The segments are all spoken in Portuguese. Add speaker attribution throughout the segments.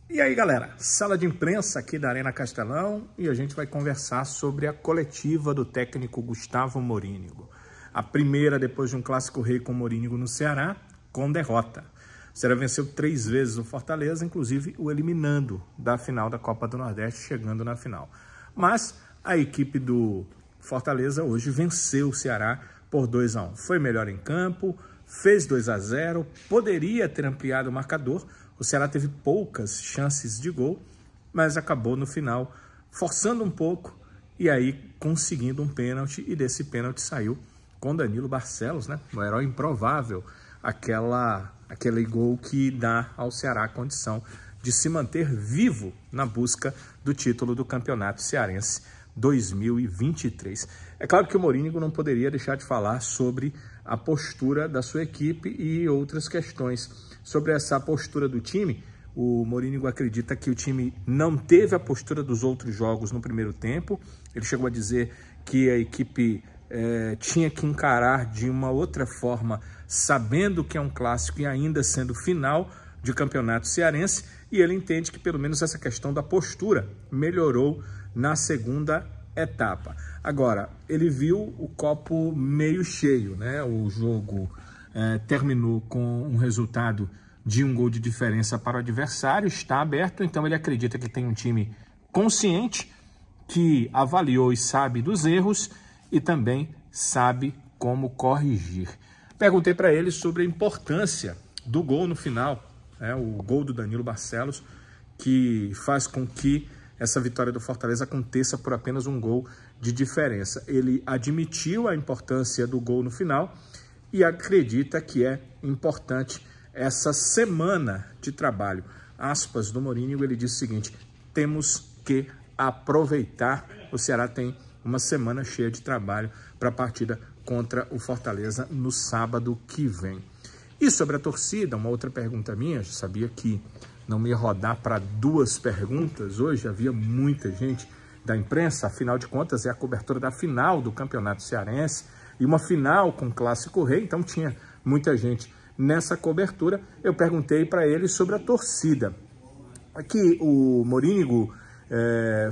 Speaker 1: E aí, galera, sala de imprensa aqui da Arena Castelão e a gente vai conversar sobre a coletiva do técnico Gustavo Morínigo. A primeira depois de um clássico rei com Morínigo no Ceará, com derrota. O Ceará venceu 3 vezes o Fortaleza, inclusive o eliminando da final da Copa do Nordeste, chegando na final. Mas a equipe do Fortaleza hoje venceu o Ceará por 2-1. Foi melhor em campo, fez 2-0, poderia ter ampliado o marcador. O Ceará teve poucas chances de gol, mas acabou no final forçando um pouco e aí conseguindo um pênalti. E desse pênalti saiu com Danilo Barcelos, né? O herói improvável, aquele gol que dá ao Ceará a condição de se manter vivo na busca do título do Campeonato Cearense 2023. É claro que o Morínigo não poderia deixar de falar sobre a postura da sua equipe e outras questões. Sobre essa postura do time, o Morínigo acredita que o time não teve a postura dos outros jogos no primeiro tempo. Ele chegou a dizer que a equipe tinha que encarar de uma outra forma, sabendo que é um clássico e ainda sendo final de campeonato cearense, e ele entende que pelo menos essa questão da postura melhorou na segunda etapa. Agora, ele viu o copo meio cheio, né? O jogo terminou com um resultado de 1 gol de diferença para o adversário, está aberto, então ele acredita que tem um time consciente, que avaliou e sabe dos erros e também sabe como corrigir. Perguntei para ele sobre a importância do gol no final, o gol do Danilo Barcelos, que faz com que essa vitória do Fortaleza aconteça por apenas 1 gol de diferença. Ele admitiu a importância do gol no final e acredita que é importante essa semana de trabalho. Aspas do Morínigo, ele disse o seguinte: temos que aproveitar, o Ceará tem uma semana cheia de trabalho para a partida contra o Fortaleza no sábado que vem. E sobre a torcida, uma outra pergunta minha, eu sabia que não me ia rodar para 2 perguntas, hoje havia muita gente da imprensa, afinal de contas é a cobertura da final do Campeonato Cearense e uma final com Clássico Rei, então tinha muita gente nessa cobertura. Eu perguntei para ele sobre a torcida. Aqui o Morínigo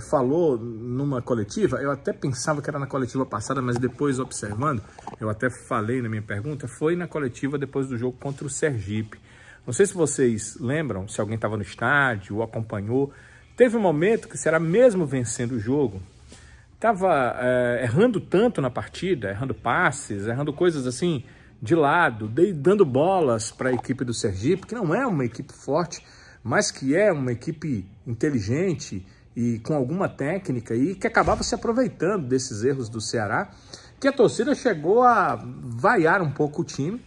Speaker 1: falou numa coletiva, eu até pensava que era na coletiva passada, mas depois observando, eu até falei na minha pergunta, foi na coletiva depois do jogo contra o Sergipe. Não sei se vocês lembram, se alguém estava no estádio ou acompanhou, teve um momento que o Ceará, mesmo vencendo o jogo, estava errando tanto na partida, errando passes, errando coisas assim de lado, dando bolas para a equipe do Sergipe, que não é uma equipe forte, mas que é uma equipe inteligente e com alguma técnica e que acabava se aproveitando desses erros do Ceará, que a torcida chegou a vaiar um pouco o time,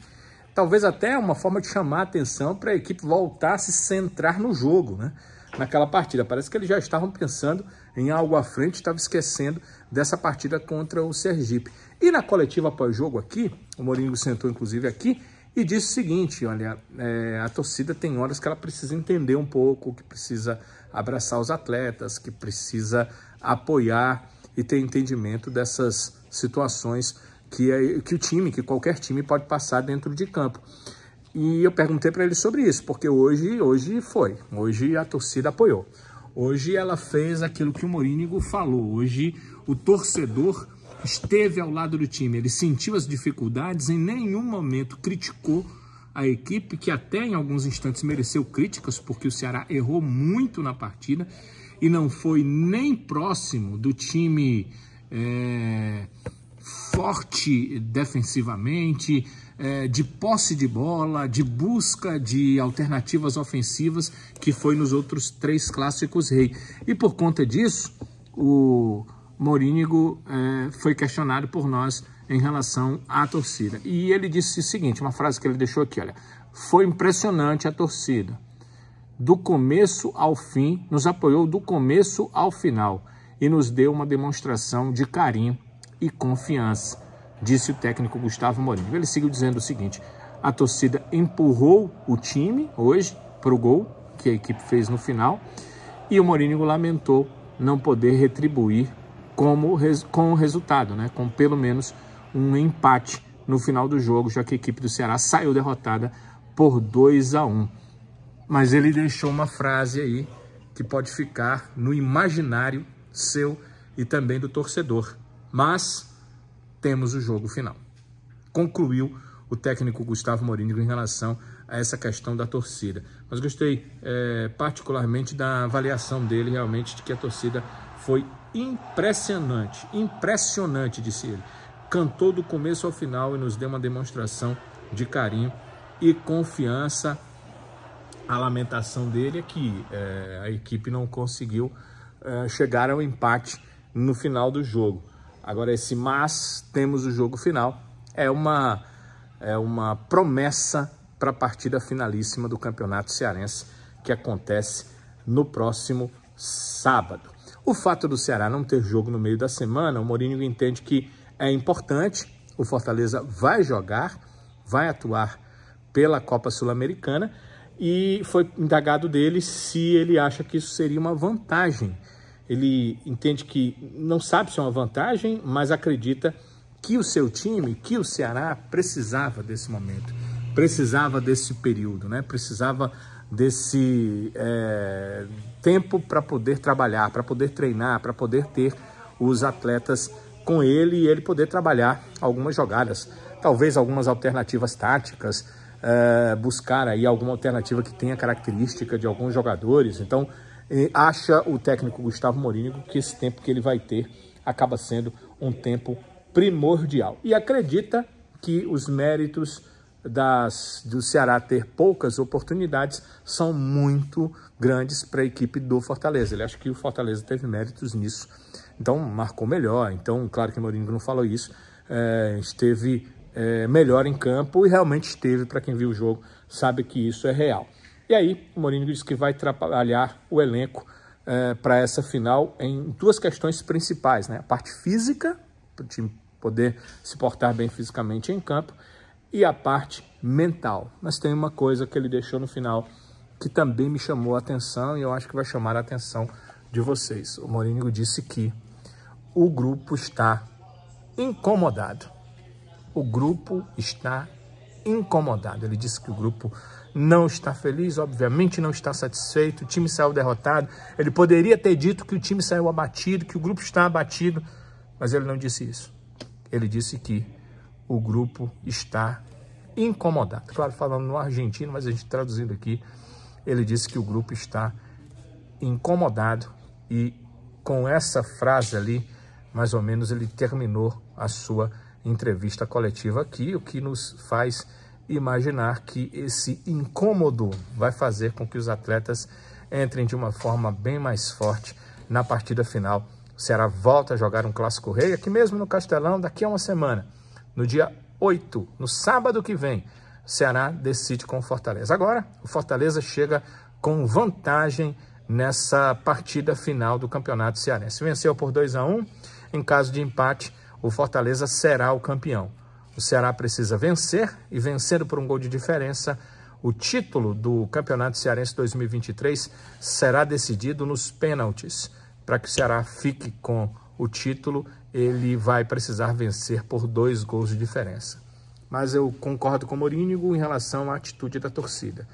Speaker 1: talvez até uma forma de chamar a atenção para a equipe voltar a se centrar no jogo, né? Naquela partida. Parece que eles já estavam pensando em algo à frente, estavam esquecendo dessa partida contra o Sergipe. E na coletiva pós-jogo aqui, o Morínigo sentou inclusive aqui e disse o seguinte: olha, a torcida tem horas que ela precisa entender um pouco, que precisa abraçar os atletas, que precisa apoiar e ter entendimento dessas situações que o time, que qualquer time pode passar dentro de campo. E eu perguntei para ele sobre isso, porque hoje a torcida apoiou. Hoje ela fez aquilo que o Morínigo falou. Hoje o torcedor esteve ao lado do time, ele sentiu as dificuldades, em nenhum momento criticou a equipe, que até em alguns instantes mereceu críticas, porque o Ceará errou muito na partida e não foi nem próximo do time forte defensivamente, de posse de bola, de busca de alternativas ofensivas, que foi nos outros 3 clássicos rei. E por conta disso, o Morínigo foi questionado por nós em relação à torcida. E ele disse o seguinte, uma frase que ele deixou aqui, olha: foi impressionante a torcida. Do começo ao fim, nos apoiou do começo ao final e nos deu uma demonstração de carinho e confiança, disse o técnico Gustavo Morínigo. Ele seguiu dizendo o seguinte: a torcida empurrou o time hoje para o gol que a equipe fez no final e o Morínigo lamentou não poder retribuir com o resultado, né? Com pelo menos um empate no final do jogo, já que a equipe do Ceará saiu derrotada por 2-1. mas ele deixou uma frase aí que pode ficar no imaginário seu e também do torcedor. Mas temos o jogo final. Concluiu o técnico Gustavo Morínigo em relação a essa questão da torcida. Mas gostei particularmente da avaliação dele, realmente, de que a torcida foi impressionante, disse ele. Cantou do começo ao final e nos deu uma demonstração de carinho e confiança. A lamentação dele é que a equipe não conseguiu chegar ao empate no final do jogo. Agora, mas temos o jogo final, é uma promessa para a partida finalíssima do Campeonato Cearense, que acontece no próximo sábado. O fato do Ceará não ter jogo no meio da semana, o Morínigo entende que é importante. O Fortaleza vai jogar, vai atuar pela Copa Sul-Americana, e foi indagado dele se ele acha que isso seria uma vantagem. Ele entende que não sabe se é uma vantagem, mas acredita que o seu time, que o Ceará precisava desse momento, precisava desse período, né? Precisava desse tempo para poder trabalhar, para poder treinar, para poder ter os atletas com ele e ele poder trabalhar algumas jogadas, talvez algumas alternativas táticas, buscar aí alguma alternativa que tenha característica de alguns jogadores. Então, acha o técnico Gustavo Morínigo que esse tempo que ele vai ter acaba sendo um tempo primordial. E acredita que os méritos do Ceará ter poucas oportunidades são muito grandes para a equipe do Fortaleza. Ele acha que o Fortaleza teve méritos nisso. Então, marcou melhor. Então, claro que o Morínigo não falou isso. Esteve melhor em campo e realmente esteve, para quem viu o jogo, sabe que isso é real. E aí, o Morínigo disse que vai trabalhar o elenco para essa final em duas questões principais, né? A parte física, para o time poder se portar bem fisicamente em campo, e a parte mental. Mas tem uma coisa que ele deixou no final que também me chamou a atenção e eu acho que vai chamar a atenção de vocês. O Morínigo disse que o grupo está incomodado. O grupo está incomodado. Ele disse que o grupo não está feliz, obviamente não está satisfeito, o time saiu derrotado. Ele poderia ter dito que o time saiu abatido, que o grupo está abatido, mas ele não disse isso. Ele disse que o grupo está incomodado. Claro, falando no argentino, mas a gente traduzindo aqui, ele disse que o grupo está incomodado e com essa frase ali, mais ou menos, ele terminou a sua entrevista coletiva aqui, o que nos faz imaginar que esse incômodo vai fazer com que os atletas entrem de uma forma bem mais forte na partida final. O Ceará volta a jogar um Clássico Rei aqui mesmo no Castelão daqui a uma semana. No dia 8, no sábado que vem, o Ceará decide com o Fortaleza. Agora, o Fortaleza chega com vantagem nessa partida final do Campeonato Cearense. Venceu por 2-1, em caso de empate, o Fortaleza será o campeão. O Ceará precisa vencer e, vencendo por um gol de diferença, o título do Campeonato Cearense 2023 será decidido nos pênaltis. Para que o Ceará fique com o título, ele vai precisar vencer por 2 gols de diferença. Mas eu concordo com o Morínigo em relação à atitude da torcida.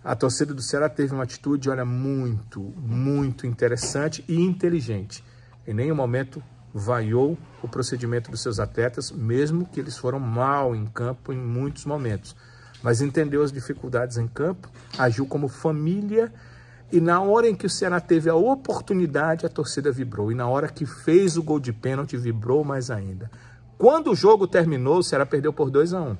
Speaker 1: A torcida do Ceará teve uma atitude, olha, muito interessante e inteligente. Em nenhum momento vaiou o procedimento dos seus atletas, mesmo que eles foram mal em campo em muitos momentos. Mas entendeu as dificuldades em campo, agiu como família e na hora em que o Ceará teve a oportunidade, a torcida vibrou. E na hora que fez o gol de pênalti, vibrou mais ainda. Quando o jogo terminou, o Ceará perdeu por 2-1.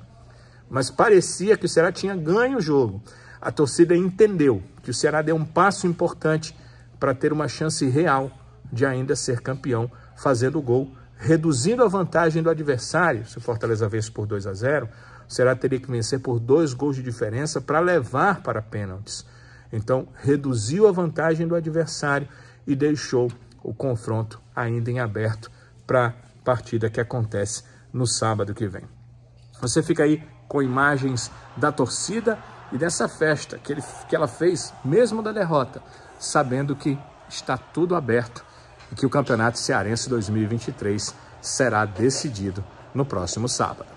Speaker 1: Mas parecia que o Ceará tinha ganho o jogo. A torcida entendeu que o Ceará deu um passo importante para ter uma chance real de ainda ser campeão, fazendo o gol, reduzindo a vantagem do adversário. Se o Fortaleza vence por 2-0, o Ceará teria que vencer por 2 gols de diferença para levar para pênaltis. Então, reduziu a vantagem do adversário e deixou o confronto ainda em aberto para a partida que acontece no sábado que vem. Você fica aí com imagens da torcida e dessa festa que ela fez, mesmo da derrota, sabendo que está tudo aberto e que o Campeonato Cearense 2023 será decidido no próximo sábado.